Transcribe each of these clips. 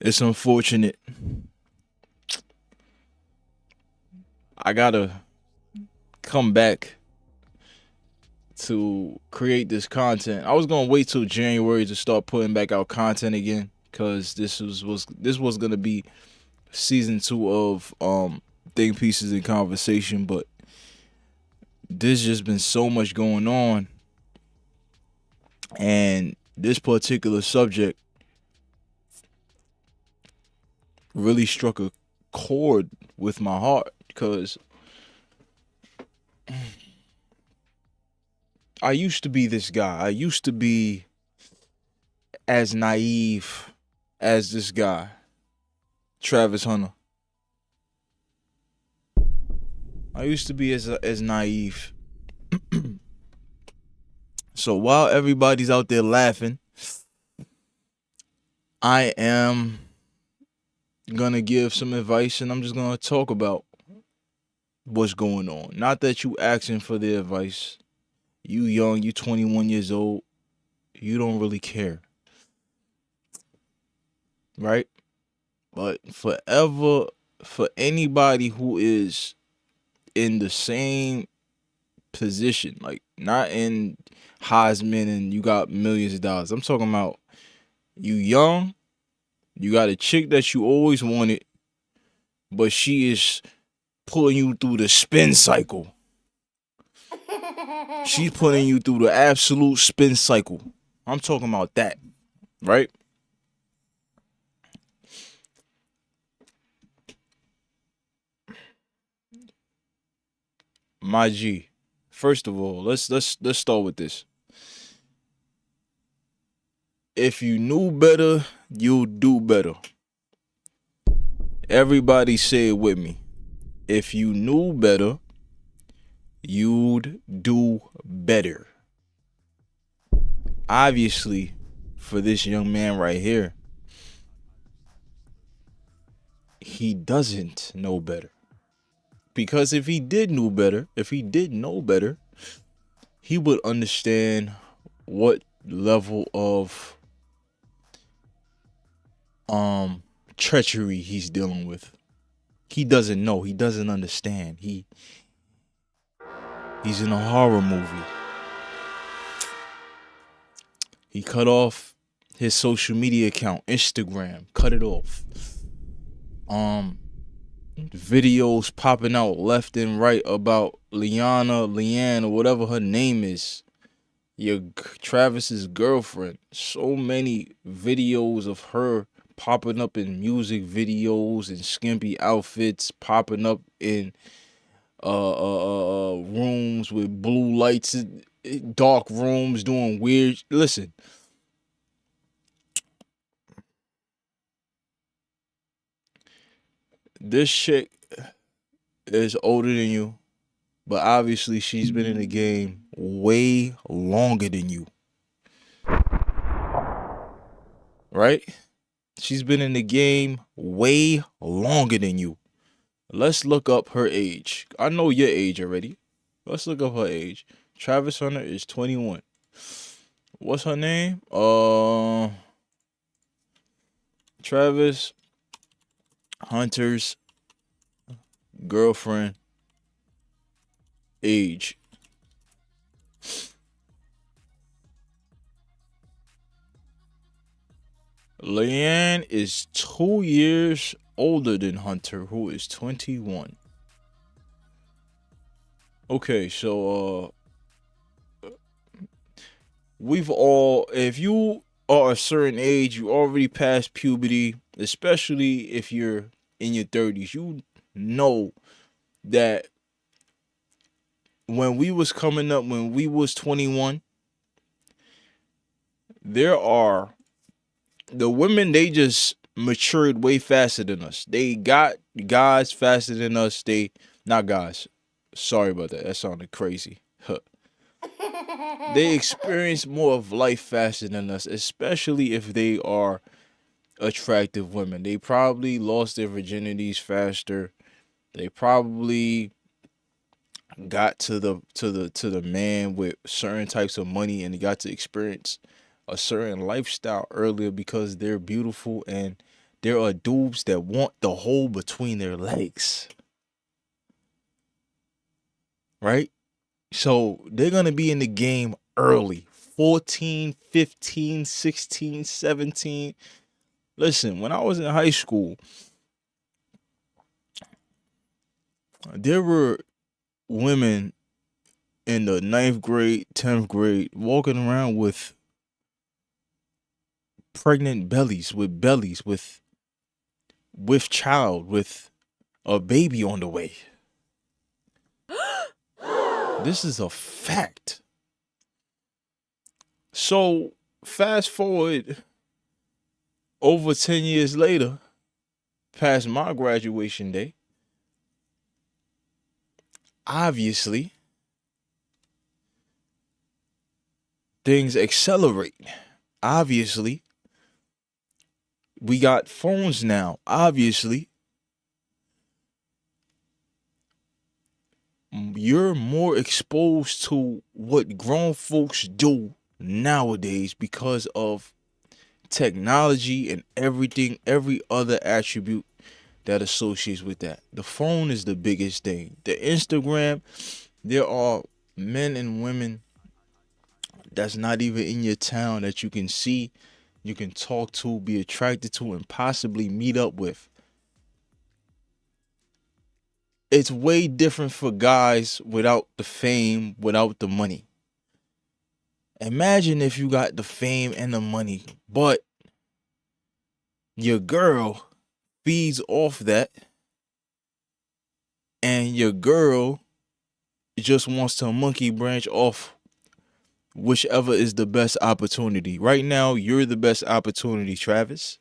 It's unfortunate. I gotta come back to create this content. I was gonna wait till January to start putting back out content again, cause this was gonna be season 2 of Think Pieces in Conversation, but there's just been so much going on, and this particular subject really struck a chord with my heart because I used to be this guy. I used to be as naive as this guy, Travis Hunter. I used to be as naive. So while everybody's out there laughing, I am gonna give some advice and I'm just gonna talk about what's going on. Not that you asking for the advice. You young, you 21 years old, you don't really care, right? But forever, for anybody who is in the same position, like not in Heisman and you got millions of dollars. I'm talking about you young, you got a chick that you always wanted, but she is pulling you through the spin cycle. She's putting you through the absolute spin cycle. I'm talking about that, right? My G. First of all, let's start with this. If you knew better, you'd do better. Everybody say it with me. If you knew better, you'd do better. Obviously, for this young man right here, he doesn't know better. Because if he did know better, he would understand what level of treachery he's dealing with. He doesn't know. He doesn't understand. He's in a horror movie. He cut off his social media account, Instagram. Cut it off. Videos popping out left and right about Leanna, or whatever her name is. Travis's girlfriend. So many videos of her popping up in music videos and skimpy outfits, popping up in rooms with blue lights, dark rooms, doing weird. Listen, this chick is older than you, but obviously she's been in the game way longer than you, right? She's been in the game way longer than you. Let's look up her age. I know your age already. Let's look up her age. Travis Hunter is 21. What's her name? Travis Hunter's girlfriend age. Leanne is 2 years older than Hunter, who is 21. Okay, so we've all, if you are a certain age, you already passed puberty, especially if you're in your 30s, you know that when we was coming up, when we was 21, there are the women, they just matured way faster than us. They got guys faster than us. They not guys. Sorry about that. That sounded crazy. They experience more of life faster than us, especially if they are attractive women. They probably lost their virginities faster. They probably got to the man with certain types of money and they got to experience a certain lifestyle earlier because they're beautiful and there are dudes that want the hole between their legs. Right? So they're going to be in the game early. 14, 15, 16, 17. Listen, when I was in high school, there were women in the 9th grade, 10th grade walking around with pregnant bellies, with child, with a baby on the way. This is a fact. So fast forward over 10 years later, past my graduation day, obviously things accelerate. Obviously, we got phones now. Obviously, you're more exposed to what grown folks do nowadays because of technology and everything, every other attribute that associates with that. The phone is the biggest thing. The Instagram, there are men and women that's not even in your town that you can see, you can talk to, be attracted to, and possibly meet up with. It's way different for guys without the fame, without the money. Imagine if you got the fame and the money, but your girl feeds off that, and your girl just wants to monkey branch off whichever is the best opportunity. Right now, you're the best opportunity, Travis.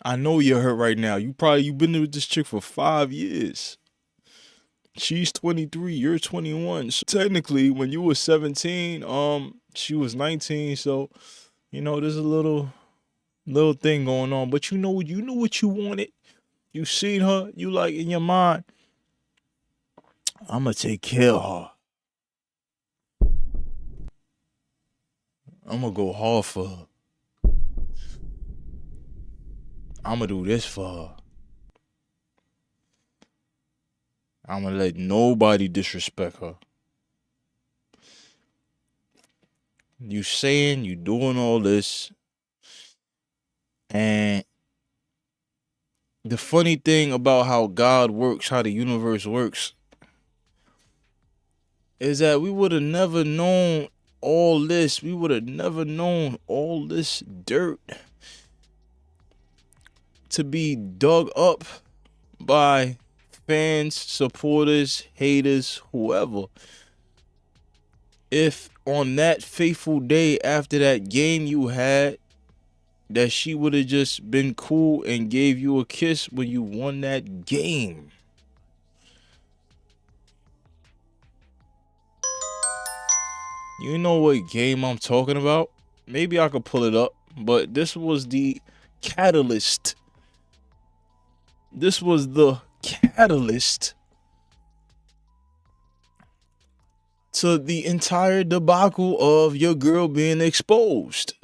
I know you're hurt right now. You've been with this chick for 5 years. She's 23, you're 21. So technically, when you were 17, she was 19. So, there's a little thing going on. But you knew what you wanted. You seen her, you like in your mind, I'ma take care of her. I'ma go hard for her. I'ma do this for her. I'ma let nobody disrespect her. You saying you doing all this, and the funny thing about how God works, how the universe works, is that we would have never known all this. We would have never known all this dirt to be dug up by fans, supporters, haters, whoever. If on that fateful day after that game you had, that she would have just been cool and gave you a kiss when you won that game. You know what game I'm talking about? Maybe I could pull it up, but this was the catalyst. This was the catalyst to the entire debacle of your girl being exposed.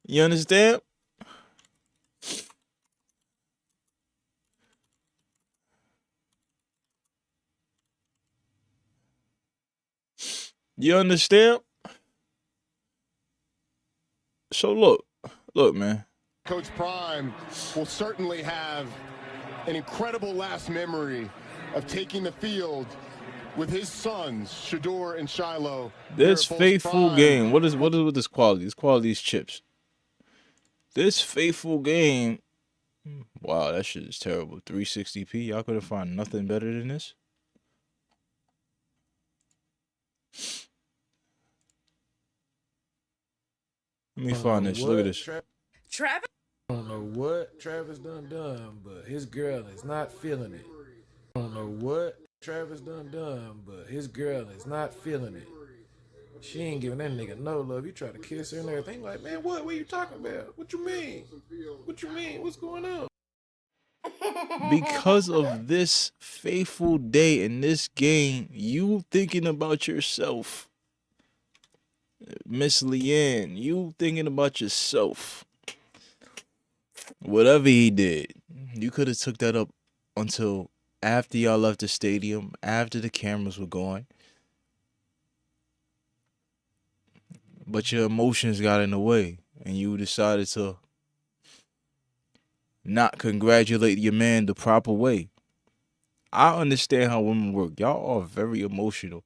You understand? You understand? So look, man. Coach Prime will certainly have an incredible last memory of taking the field with his sons, Shador and Shiloh. This faithful game. What is with this quality? This quality is chips. This faithful game. Wow, that shit is terrible. 360p. Y'all couldn't find nothing better than this. Let me find this. Look at this. Travis? I don't know what Travis done, but his girl is not feeling it. I don't know what Travis done, but his girl is not feeling it. She ain't giving that nigga no love. You try to kiss her and everything. Like, man, what? What are you talking about? What you mean? What you mean? What's going on? Because of this faithful day in this game, you thinking about yourself. Miss Leanne, you thinking about yourself. Whatever he did, you could have took that up until after y'all left the stadium, after the cameras were gone. But your emotions got in the way, and you decided to not congratulate your man the proper way. I understand how women work. Y'all are very emotional.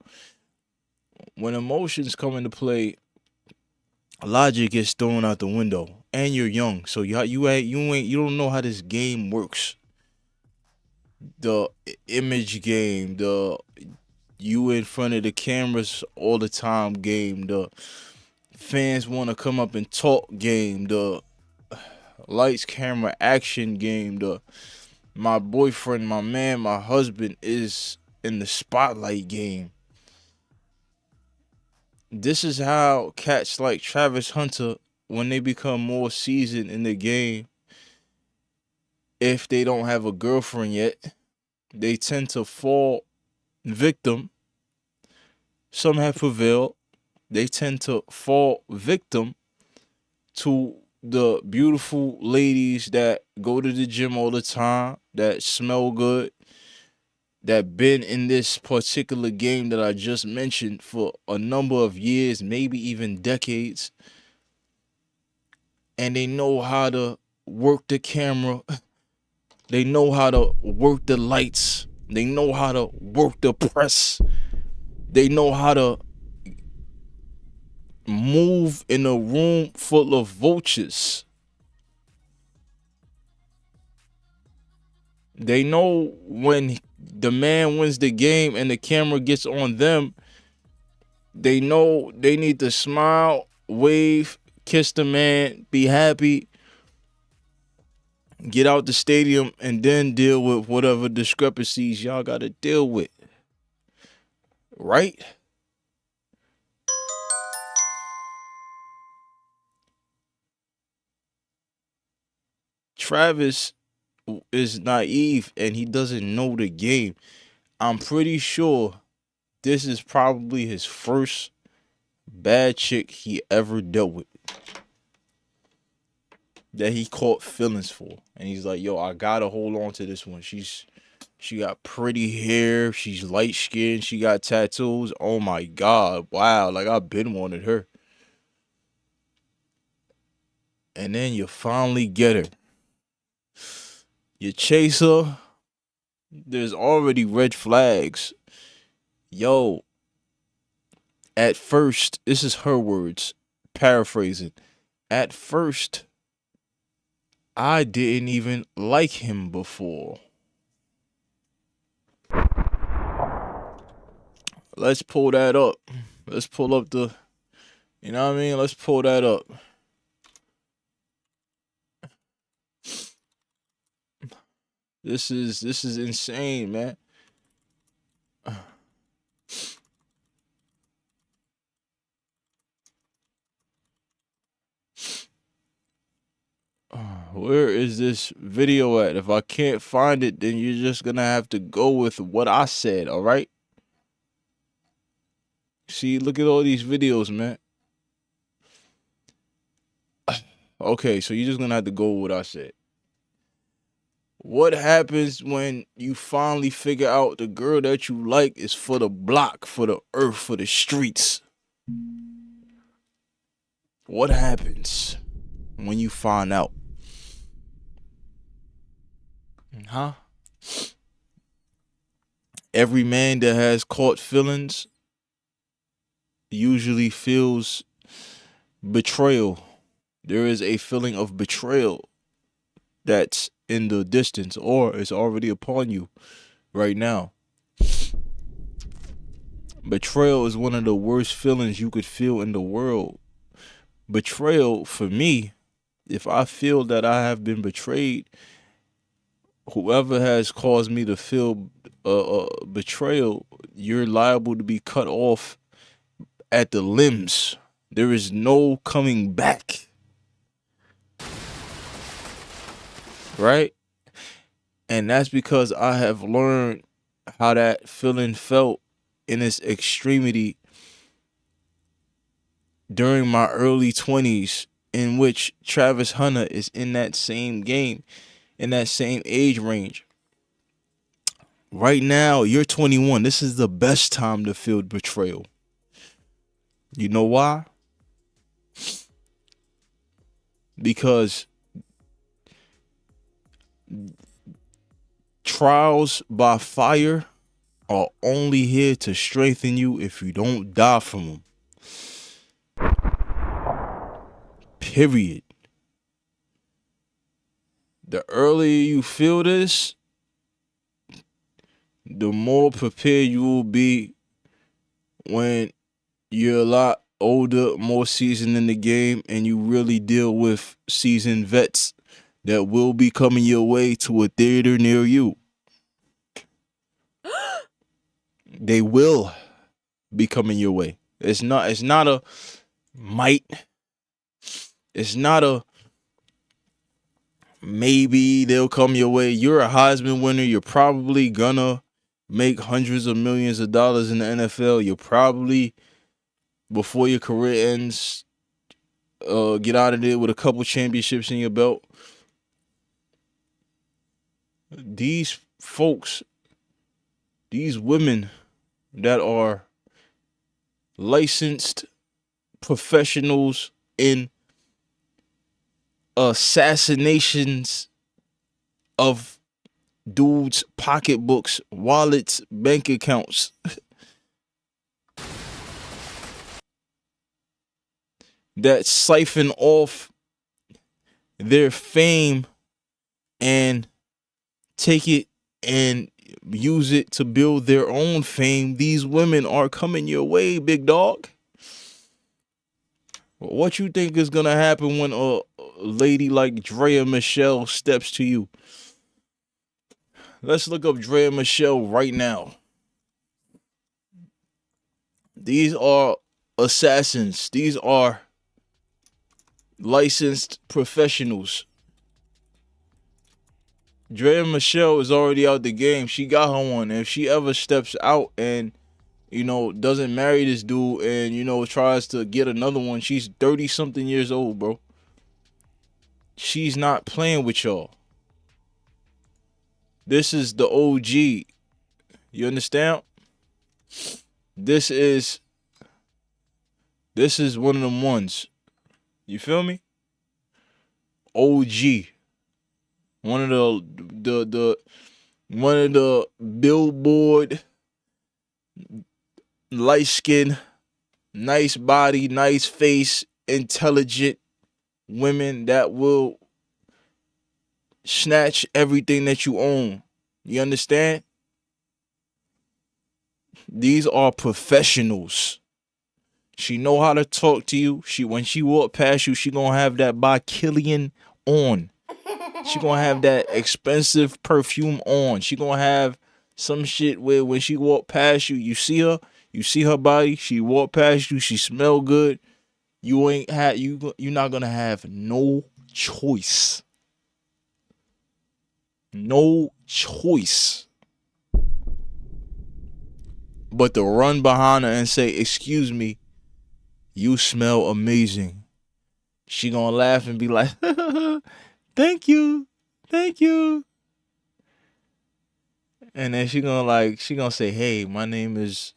When emotions come into play, logic gets thrown out the window, and you're young, so you don't know how this game works. The image game, the you in front of the cameras all the time game, the fans want to come up and talk game, the lights, camera, action game, the my boyfriend, my man, my husband is in the spotlight game. This is how cats like Travis Hunter, when they become more seasoned in the game, if they don't have a girlfriend yet, they tend to fall victim. Some have prevailed. They tend to fall victim to the beautiful ladies that go to the gym all the time, that smell good, that been in this particular game that I just mentioned for a number of years, maybe even decades, and they know how to work the camera, they know how to work the lights, they know how to work the press, they know how to move in a room full of vultures. They know when the man wins the game and the camera gets on them, they know they need to smile, wave, kiss the man, be happy, get out the stadium, and then deal with whatever discrepancies y'all got to deal with. Right? Travis is naive and he doesn't know the game. I'm pretty sure this is probably his first bad chick he ever dealt with, that he caught feelings for. And he's like, yo, I gotta hold on to this one. She got pretty hair, she's light skinned, she got tattoos. Oh my God. Wow, like I've been wanted her. And then you finally get her. You chase her, there's already red flags. Yo, at first, this is her words, paraphrasing. At first, I didn't even like him before. Let's pull that up. Let's pull up the, you know what I mean? Let's pull that up. This is insane, man. Where is this video at? If I can't find it, then you're just gonna have to go with what I said, all right? See, look at all these videos, man. Okay, so you're just gonna have to go with what I said. What happens when you finally figure out the girl that you like is for the block, for the earth, for the streets? What happens when you find out? Huh? Every man that has caught feelings usually feels betrayal. There is a feeling of betrayal that's in the distance or is already upon you right now. Betrayal is one of the worst feelings you could feel in the world. Betrayal, for me, if I feel that I have been betrayed, whoever has caused me to feel betrayal, you're liable to be cut off at the limbs. There is no coming back. Right? And that's because I have learned how that feeling felt in its extremity during my early 20s in which Travis Hunter is in that same game, in that same age range. Right now, you're 21. This is the best time to feel betrayal. You know why? Because trials by fire are only here to strengthen you if you don't die from them. Period. The earlier you feel this, the more prepared you will be when you're a lot older, more seasoned in the game, and you really deal with seasoned vets that will be coming your way to a theater near you. They will be coming your way. It's not a might. It's not a maybe they'll come your way. You're a Heisman winner. You're probably gonna make hundreds of millions of dollars in the NFL. You're probably, before your career ends, get out of there with a couple championships in your belt. These folks, these women that are licensed professionals in assassinations of dudes' pocketbooks, wallets, bank accounts, that siphon off their fame and take it and use it to build their own fame. These women are coming your way, big dog. What you think is gonna happen when a lady like Drea Michelle steps to you? Let's look up Drea Michelle right now. These are assassins. These are licensed professionals. Drea Michelle is already out the game. She got her one. If she ever steps out and, doesn't marry this dude and, tries to get another one, she's 30 something years old, bro. She's not playing with y'all. This is the OG. You understand? This is one of them ones. You feel me? OG. One of the Billboard light skin, nice body, nice face, intelligent women that will snatch everything that you own. You understand? These are professionals. She know how to talk to you. When she walk past you, she gonna have that by Killian on. She gonna have that expensive perfume on. She gonna have some shit where when she walk past you, you see her body. She walk past you, she smell good. You're not gonna have no choice. No choice but to run behind her and say, "Excuse me, you smell amazing." She gonna laugh and be like, "Thank you, thank you." And then she gonna say, "Hey, my name is."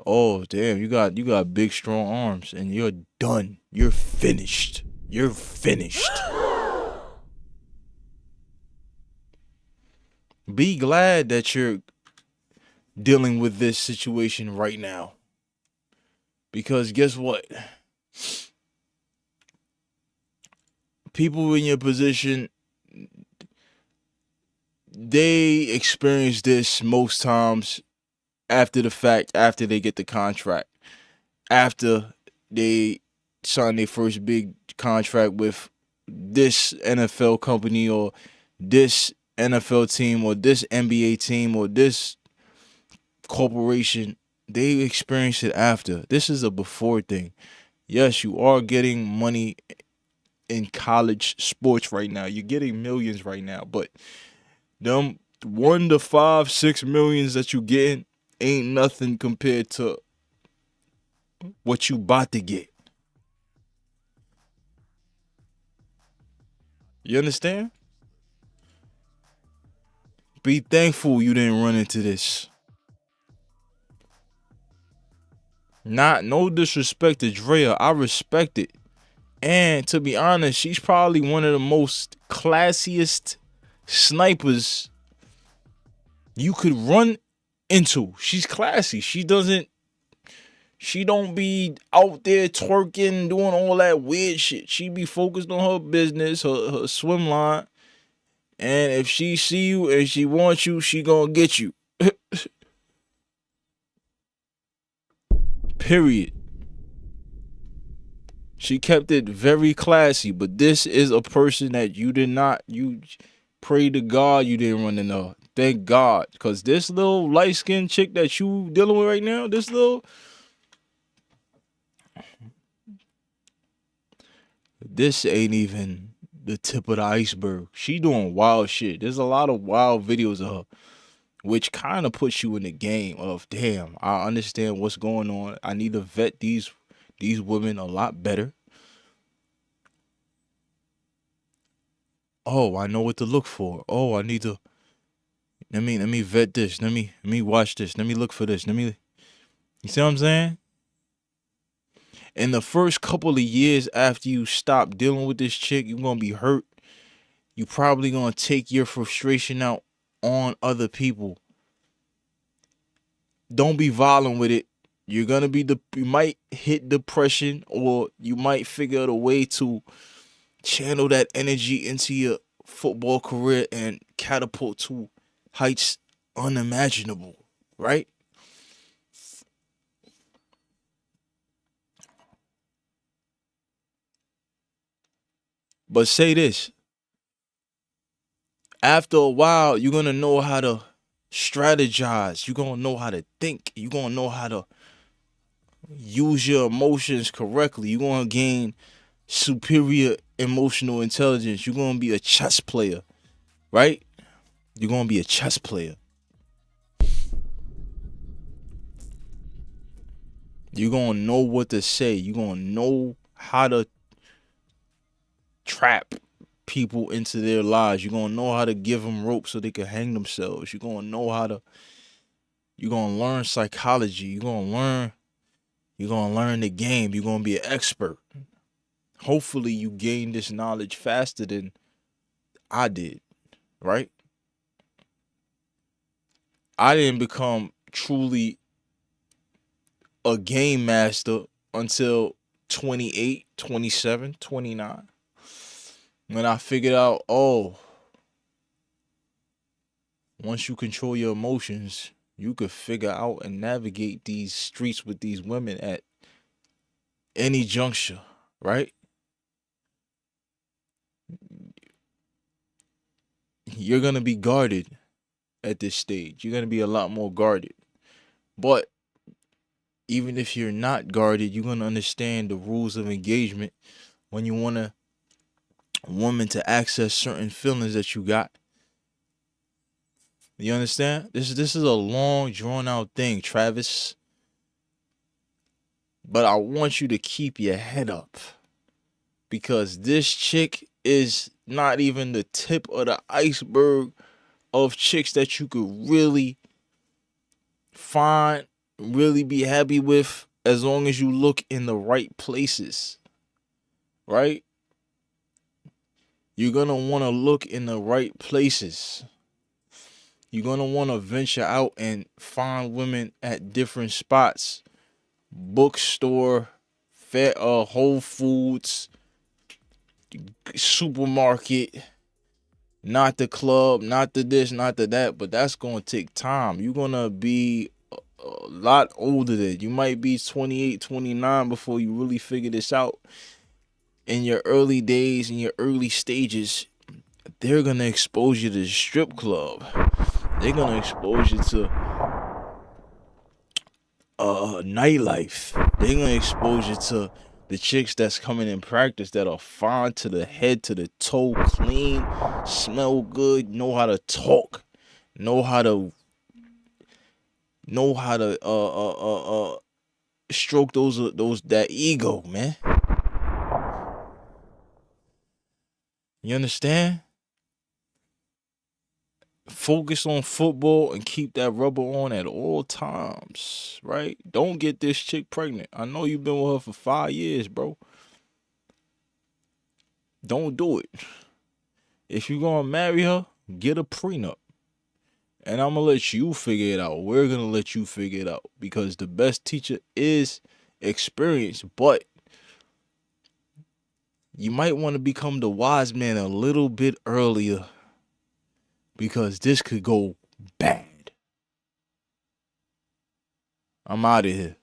Oh damn, you got big strong arms, and you're done. You're finished. You're finished. Be glad that you're dealing with this situation right now. Because guess what? People in your position, they experience this most times after the fact, after they get the contract, after they sign their first big contract with this NFL company or this NFL team or this NBA team or this corporation. They experience it after. This is a before thing. Yes, you are getting money in college sports right now. You're getting millions right now, but them 1 to 5, 6 millions that you getting ain't nothing compared to what you about to get. You understand? Be thankful you didn't run into this. Not no disrespect to Drea. I respect it. And to be honest, she's probably one of the most classiest snipers you could run into. She's classy. She don't be out there twerking, doing all that weird shit. She be focused on her business, her swim line. And if she see you and she wants you, she gonna get you. Period. She kept it very classy, but this is a person that you pray to God you didn't run into her. Thank God. Cause this little light skinned chick that you dealing with right now, this ain't even the tip of the iceberg. She doing wild shit. There's a lot of wild videos of her, which kind of puts you in the game of damn, I understand what's going on. I need to vet these women a lot better. Oh, I know what to look for. Oh, I need to let me vet this. Let me watch this. Let me look for this. You see what I'm saying? In the first couple of years after you stop dealing with this chick, you're gonna be hurt. You probably gonna take your frustration out on other people. Don't be violent with it. You might hit depression, or you might figure out a way to channel that energy into your football career and catapult to heights unimaginable, right? But say this, after a while, you're gonna know how to strategize. You're gonna know how to think. You're gonna know how to use your emotions correctly. You're gonna gain superior emotional intelligence. You're gonna be a chess player, right? You're gonna be a chess player. You're gonna know what to say. You're gonna know how to trap people into their lives. You're gonna know how to give them rope so they can hang themselves. You're gonna learn psychology. You're gonna learn the game. You're gonna be an expert. Hopefully you gain this knowledge faster than I did, right? I didn't become truly a game master until 28, 27, 29. When I figured out, oh, once you control your emotions, you could figure out and navigate these streets with these women at any juncture, right? You're going to be guarded at this stage. You're going to be a lot more guarded. But even if you're not guarded, you're going to understand the rules of engagement when you want a woman to access certain feelings that you got. You understand? This is a long drawn out thing, Travis. But I want you to keep your head up, because this chick is not even the tip of the iceberg of chicks that you could really find, really be happy with, as long as you look in the right places, right? You're gonna want to look in the right places. You're gonna want to venture out and find women at different spots, bookstore, Whole Foods, supermarket, not the club, not the this, not the that. But that's gonna take time. You're gonna be a lot older than you might be 28, 29 before you really figure this out. In your early days, in your early stages, they're gonna expose you to the strip club. They're gonna expose you to nightlife. They're gonna expose you to the chicks that's coming in practice that are fine to the head to the toe, clean, smell good, know how to talk, know how to stroke those that ego, man. You understand? Focus on football and keep that rubber on at all times, right? Don't get this chick pregnant. I know you've been with her for 5 years, bro. Don't do it. If you're gonna marry her, get a prenup. And I'm gonna let you figure it out. We're gonna let you figure it out because the best teacher is experience. But you might want to become the wise man a little bit earlier because this could go bad. I'm out of here.